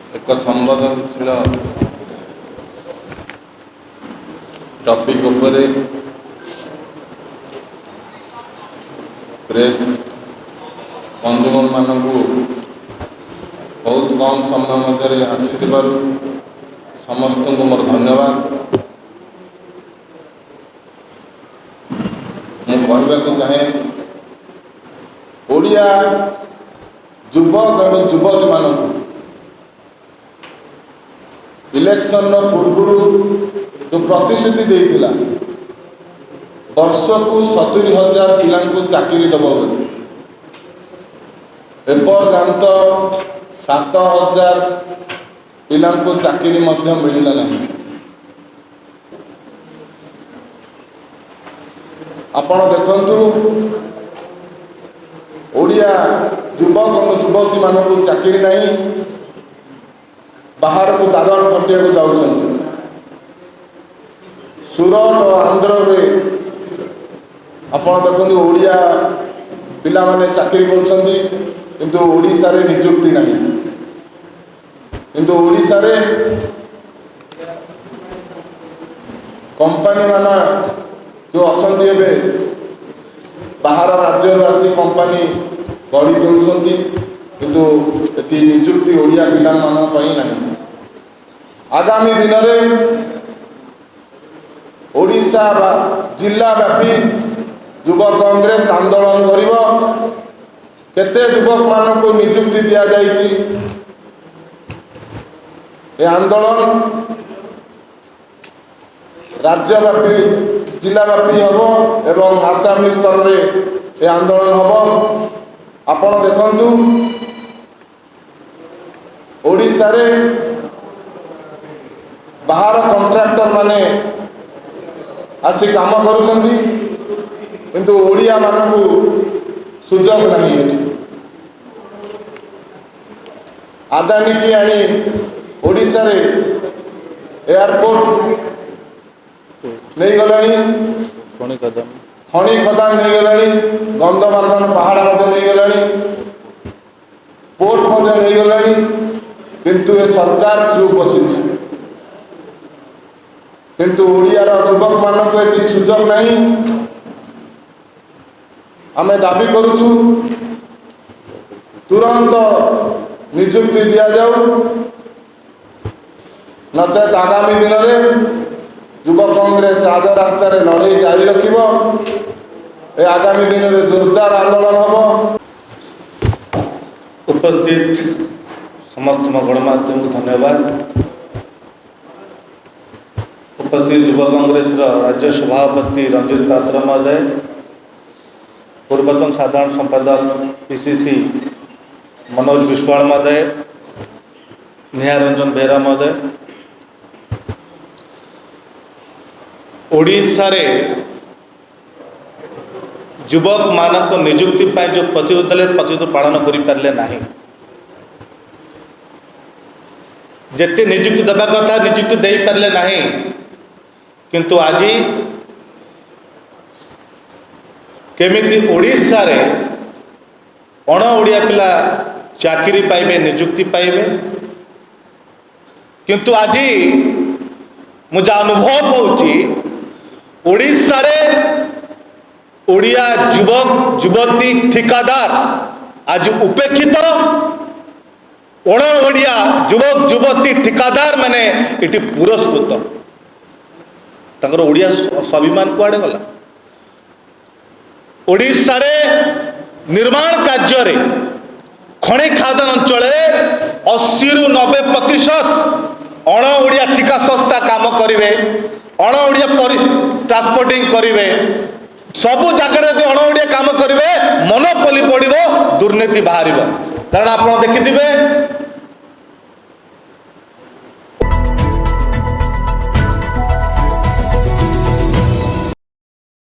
एक संवेदनशील टॉपिक उपरे प्रेस बंधुगण मानू बहुत कम समय मध्य आसी समस्त को मोर धन्यवाद। मुझे कहवाक चाहे ओडिया युवक और युवती मान इलेक्शन पूर्व जो प्रतिश्रुति देता वर्ष को 70,000 पिला चाकरी दब एपर्यंत 7,000 पिला चाकरी मिलला नहीं। आपण देखंतु ओडिया युवक और युवती मानक चाकरी नहीं, बाहर को दादन खटिया को जाऊँ। सूरत और आंध्र में आपण देखते ओडिया पिला माने चाकरी करछंती किंतु ओडिशा रे नियुक्ति नहीं। किंतु ओडिशा रे कंपनी माना जो अच्छा एवं बाहर राज्य आसी कंपनी गढ़ी तोलुंट किंतु ये नियुक्ति ओडिया पिला नहीं। आगामी दिन में ओडिशा जिला व्यापी युव कांग्रेस आंदोलन करिबो। केते युवक मान को नियुक्ति दिया जाइछि। ये आंदोलन राज्यव्यापी जिलाव्यापी हम एवं आसाम स्तर में ये आंदोलन हम। आपण देखंतु ओडिशा रे बाहर कॉन्ट्रैक्टर माने आसी काम करुछंती किंतु ओडिया मानकु सुजोग नहीं। आदानी की आनी ओडिशा रे एयरपोर्ट नहीं गलानी, खणी खदान नहीं गलानी, गंधमार्दन पहाड़ मध्य नहीं गलानी, पोर्ट मध्य नहीं गलानी, किंतु ये सरकार चुप बसी। किंतु ओडियार युवक मानक ये सुजोग नहीं। आमे दाबी करुचु तुरंत नियुक्ति दिया जाऊ, नचेत आगामी दिन में युव कांग्रेस राज रास्ता लड़ाई जारी रखिबो। ए आगामी दिन में जोरदार आंदोलन हम। उपस्थित समस्त गणमाध्यम को धन्यवाद। उपस्थित युव कांग्रेस राज्य सभापति रंजित पात्र महोदय, पूर्वतन साधारण संपादक पीसीसी मनोज विश्वाल महोदय, निहार रंजन बेहरा महोदय, ओडिशा रे युवक मानक नियुक्ति जो प्रतिश्रुति पालन करि पारले नहीं। जेते नियुक्ति देवा कथा नियुक्ति दे पारले नहीं, किंतु आज केमिति ओडिशा रे अण ओडिया पिला चाकरी पाइबे, नियुक्ति पाइबे। किंतु आज मुझे अनुभव होउची ओडिशा रे ओडिया युवक युवती ठिकादार आज उपेक्षित। अण ओडिया युवक युवती ठिकादार माने इटी पुरस्कृत। तांकर ओडिया स्वाभिमान कुआडे गला। ओडिशा रे निर्माण कार्य रे खणी खादान अंचल 80 रु 90% अण ओडिया ठिका संस्था काम करिवे, अण ओडिया ट्रांसपोर्टिंग करिवे। सबु जगह जो अण ओडिया काम करिवे मोनोपोली पड़िबो, दुर्नीति बाहरिबो। कारण आपण देखिथिबे